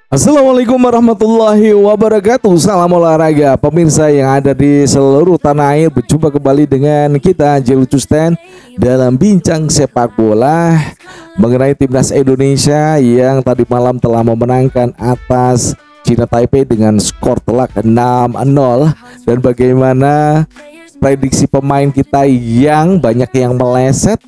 Assalamualaikum warahmatullahi wabarakatuh. Salam olahraga pemirsa yang ada di seluruh tanah air. Berjumpa kembali dengan kita Jelucustan dalam bincang sepak bola mengenai timnas Indonesia yang tadi malam telah memenangkan atas China Taipei dengan skor telak 6-0. Dan bagaimana prediksi pemain kita yang banyak yang meleset,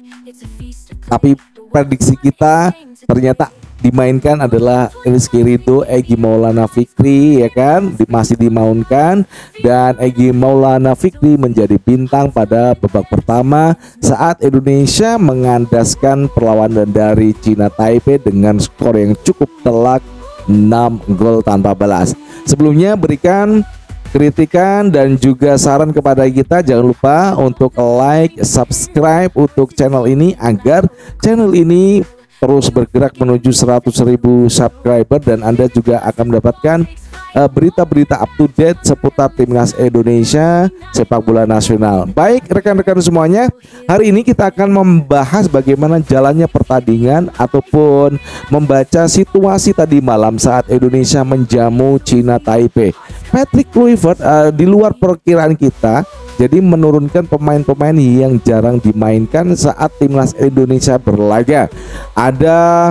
tapi prediksi kita ternyata dimainkan adalah Rizky Ridho, Egy Maulana Fikri, ya kan, masih dimainkan, dan Egy Maulana Fikri menjadi bintang pada babak pertama saat Indonesia mengandaskan perlawanan dari China Taipei dengan skor yang cukup telak 6 gol tanpa balas. Sebelumnya berikan kritikan dan juga saran kepada kita, jangan lupa untuk like, subscribe untuk channel ini agar channel ini terus bergerak menuju 100.000 subscriber, dan Anda juga akan mendapatkan berita-berita up to date seputar timnas Indonesia sepak bola nasional. Baik rekan-rekan semuanya, hari ini kita akan membahas bagaimana jalannya pertandingan ataupun membaca situasi tadi malam saat Indonesia menjamu China Taipei. Patrick Kluivert di luar perkiraan kita, jadi menurunkan pemain-pemain yang jarang dimainkan saat timnas Indonesia berlaga. Ada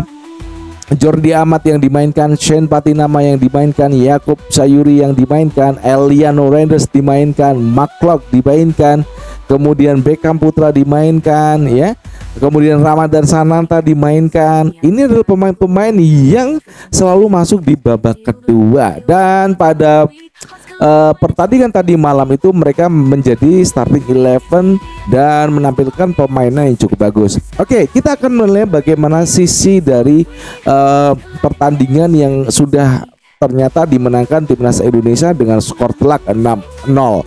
Jordi Amat yang dimainkan, Shane Patinama yang dimainkan, Yakub Sayuri yang dimainkan, Eliano Randers dimainkan, McClough dimainkan, kemudian Beckham Putra dimainkan, ya. Kemudian Ramadan Sananta dimainkan. Ini adalah pemain-pemain yang selalu masuk di babak kedua, dan pada pertandingan tadi malam itu mereka menjadi starting 11 dan menampilkan pemainnya yang cukup bagus. Oke, kita akan melihat bagaimana sisi dari pertandingan yang sudah ternyata dimenangkan timnas Indonesia dengan skor telak 6-0.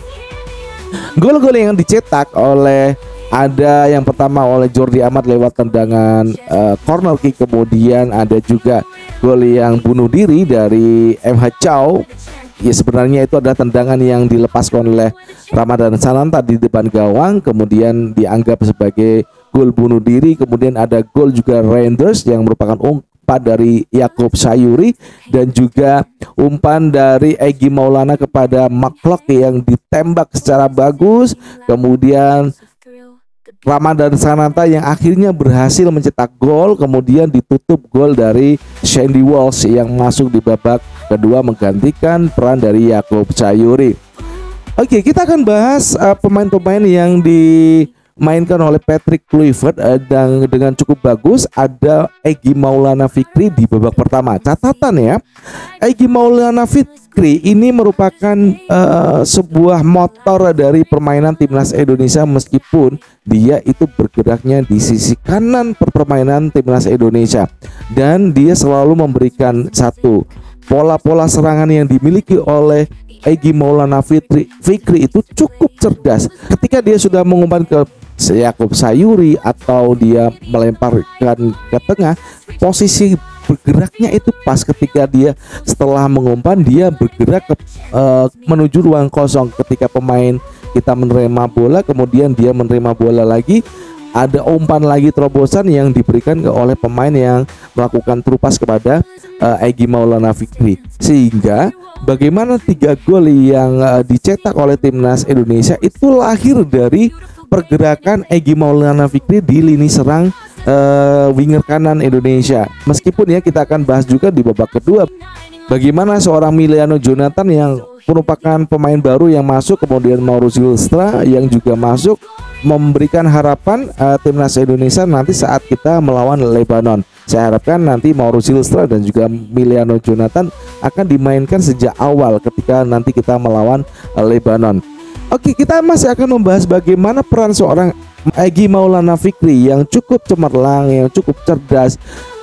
Gol-gol yang dicetak oleh, ada yang pertama oleh Jordi Amat lewat tendangan corner kick, kemudian ada juga gol yang bunuh diri dari MH Chow. Ya, sebenarnya itu adalah tendangan yang dilepaskan oleh Ramadan Sananta di depan gawang, kemudian dianggap sebagai gol bunuh diri. Kemudian ada gol juga Randers yang merupakan umpan dari Yakub Sayuri, dan juga umpan dari Egy Maulana kepada McClough yang ditembak secara bagus. Kemudian Ramadan Sananta yang akhirnya berhasil mencetak gol, kemudian ditutup gol dari Shandy Walsh yang masuk di babak kedua menggantikan peran dari Yakub Sayuri. Oke, kita akan bahas pemain-pemain yang dimainkan oleh Patrick Kluivert dan dengan cukup bagus. Ada Egy Maulana Fikri di babak pertama. Catatan ya, Egy Maulana Fikri ini merupakan sebuah motor dari permainan timnas Indonesia, meskipun dia itu bergeraknya di sisi kanan permainan timnas Indonesia, dan dia selalu memberikan satu pola-pola serangan yang dimiliki oleh Egy Maulana Fikri itu cukup cerdas. Ketika dia sudah mengumpan ke Yakub Sayuri atau dia melemparkan ke tengah, posisi bergeraknya itu pas. Ketika dia setelah mengumpan, dia bergerak menuju ruang kosong. Ketika pemain kita menerima bola, kemudian dia menerima bola lagi, ada umpan lagi terobosan yang diberikan oleh pemain yang melakukan terupas kepada Egy Maulana Fikri, sehingga bagaimana 3 gol yang dicetak oleh timnas Indonesia itu lahir dari pergerakan Egy Maulana Fikri di lini serang winger kanan Indonesia. Meskipun ya, kita akan bahas juga di babak kedua bagaimana seorang Miliano Jonathan yang merupakan pemain baru yang masuk, kemudian Mauro Zylstra yang juga masuk, memberikan harapan timnas Indonesia nanti saat kita melawan Lebanon. Saya harapkan nanti Mauro Zylstra dan juga Miliano Jonathan akan dimainkan sejak awal ketika nanti kita melawan Lebanon. Oke, kita masih akan membahas bagaimana peran seorang Egy Maulana Fikri yang cukup cemerlang, yang cukup cerdas.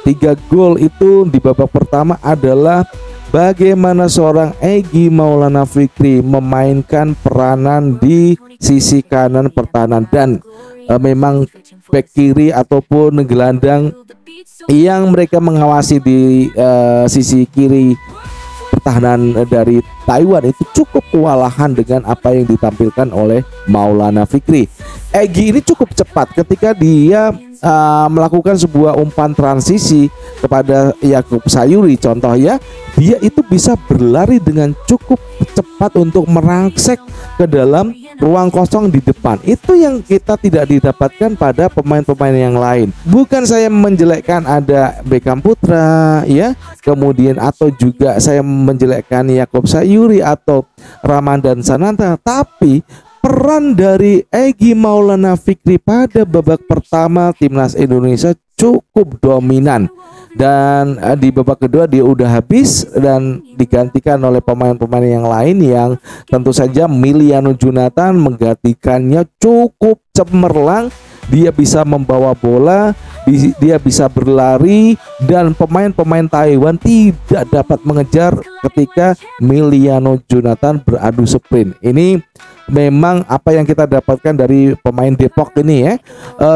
3 gol itu di babak pertama adalah bagaimana seorang Egy Maulana Fikri memainkan peranan di sisi kanan pertahanan, dan memang bek kiri ataupun gelandang yang mereka mengawasi di sisi kiri pertahanan dari Taiwan itu cukup kewalahan dengan apa yang ditampilkan oleh Maulana Fikri. Egy ini cukup cepat ketika dia melakukan sebuah umpan transisi kepada Yakub Sayuri, contoh ya, dia itu bisa berlari dengan cukup cepat untuk merangsek ke dalam ruang kosong di depan. Itu yang kita tidak didapatkan pada pemain-pemain yang lain. Bukan saya menjelekkan ada Beckham Putra ya, kemudian atau juga saya menjelekkan Yaakob Sayuri atau Ramadan Sananta, tapi peran dari Egy Maulana Fikri pada babak pertama timnas Indonesia cukup dominan, dan di babak kedua dia udah habis dan digantikan oleh pemain-pemain yang lain yang tentu saja Miliano Jonathan menggantikannya cukup cemerlang. Dia bisa membawa bola, dia bisa berlari, dan pemain-pemain Taiwan tidak dapat mengejar ketika Miliano Jonathan beradu sprint. Ini memang apa yang kita dapatkan dari pemain Depok ini ya,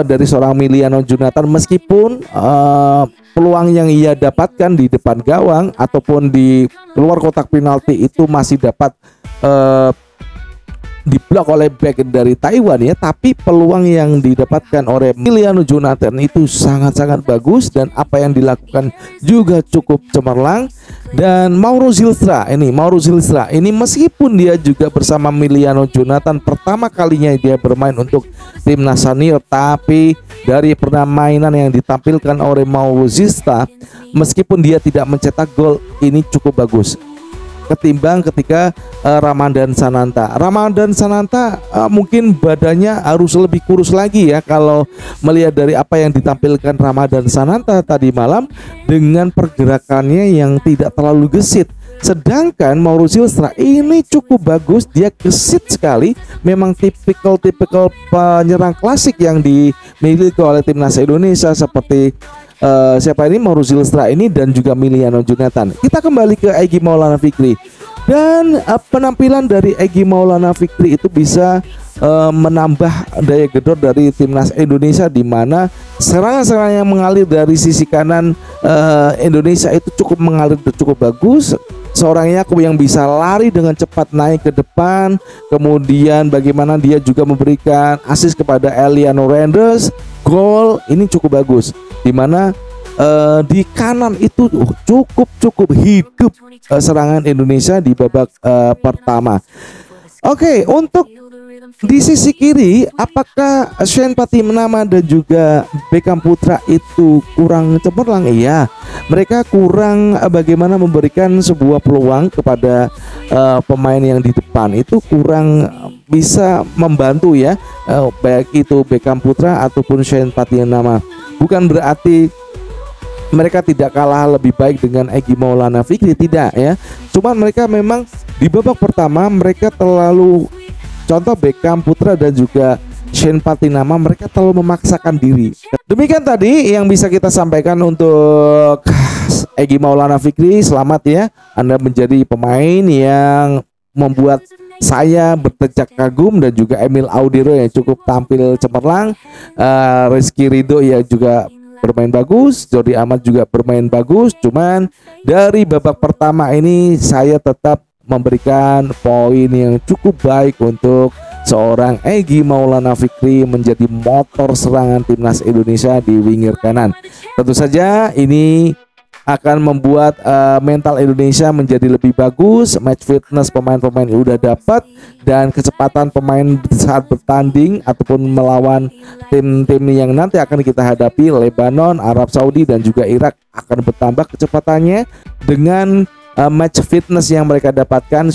dari seorang Miliano Jonathan, meskipun peluang yang ia dapatkan di depan gawang ataupun di luar kotak penalti itu masih dapat diblok oleh back dari Taiwan ya, tapi peluang yang didapatkan oleh Miliano Jonathan itu sangat-sangat bagus, dan apa yang dilakukan juga cukup cemerlang. Dan Mauro Zylstra ini meskipun dia juga bersama Miliano Jonathan pertama kalinya dia bermain untuk timnas senior, tapi dari permainan yang ditampilkan oleh Mauro Zylstra, meskipun dia tidak mencetak gol, ini cukup bagus ketimbang ketika Ramadan Sananta. Ramadan Sananta mungkin badannya harus lebih kurus lagi ya, kalau melihat dari apa yang ditampilkan Ramadan Sananta tadi malam dengan pergerakannya yang tidak terlalu gesit. Sedangkan Mauro Zylstra ini cukup bagus, dia gesit sekali, memang tipikal penyerang klasik yang dimiliki oleh timnas Indonesia seperti siapa ini, Mauro Zylstra ini dan juga Miliano Jonathan. Kita kembali ke Egy Maulana Fikri, dan penampilan dari Egy Maulana Fikri itu bisa menambah daya gedor dari timnas Indonesia, di mana serangan-serangan yang mengalir dari sisi kanan Indonesia itu cukup bagus. Seorang Yaakob yang bisa lari dengan cepat naik ke depan, kemudian bagaimana dia juga memberikan assist kepada Eliano Renders, gol ini cukup bagus, dimana di kanan itu cukup hidup serangan Indonesia di babak pertama. Oke, untuk di sisi kiri, apakah Shane Patinama dan juga Beckham Putra itu kurang cemerlang? Iya, mereka kurang bagaimana memberikan sebuah peluang kepada pemain yang di depan, itu kurang bisa membantu ya, baik itu Beckham Putra ataupun Shane Patinama. Bukan berarti mereka tidak kalah lebih baik dengan Egy Maulana Fikri, tidak ya. Cuman mereka memang di babak pertama mereka terlalu, contoh Beckham Putra dan juga Shane Patinama, mereka terlalu memaksakan diri. Demikian tadi yang bisa kita sampaikan untuk Egy Maulana Fikri. Selamat ya, Anda menjadi pemain yang membuat saya bertejak kagum, dan juga Emil Audero yang cukup tampil cemerlang, Rizky Ridho ya juga bermain bagus, Jordi Amat juga bermain bagus. Cuman dari babak pertama ini saya tetap memberikan poin yang cukup baik untuk seorang Egy Maulana Fikri menjadi motor serangan timnas Indonesia di winger kanan. Tentu saja ini akan membuat mental Indonesia menjadi lebih bagus. Match fitness pemain-pemain udah dapat, dan kecepatan pemain saat bertanding ataupun melawan tim-tim yang nanti akan kita hadapi, Lebanon, Arab Saudi dan juga Irak, akan bertambah kecepatannya dengan match fitness yang mereka dapatkan.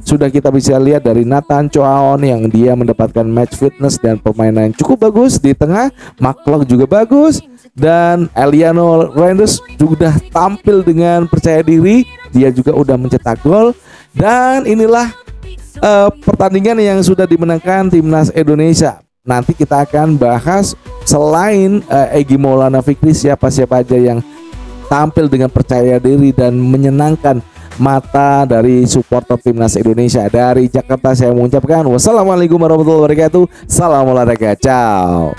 Sudah kita bisa lihat dari Nathan Choaon yang dia mendapatkan match fitness dan permainan yang cukup bagus. Di tengah McCulloch juga bagus, dan Eliano Renders sudah tampil dengan percaya diri, dia juga udah mencetak gol. Dan inilah pertandingan yang sudah dimenangkan timnas Indonesia. Nanti kita akan bahas selain Egy Maulana Fikri, siapa-siapa aja yang tampil dengan percaya diri dan menyenangkan mata dari supporter timnas Indonesia. Dari Jakarta saya mengucapkan wassalamualaikum warahmatullahi wabarakatuh. Salam olahraga, ciao.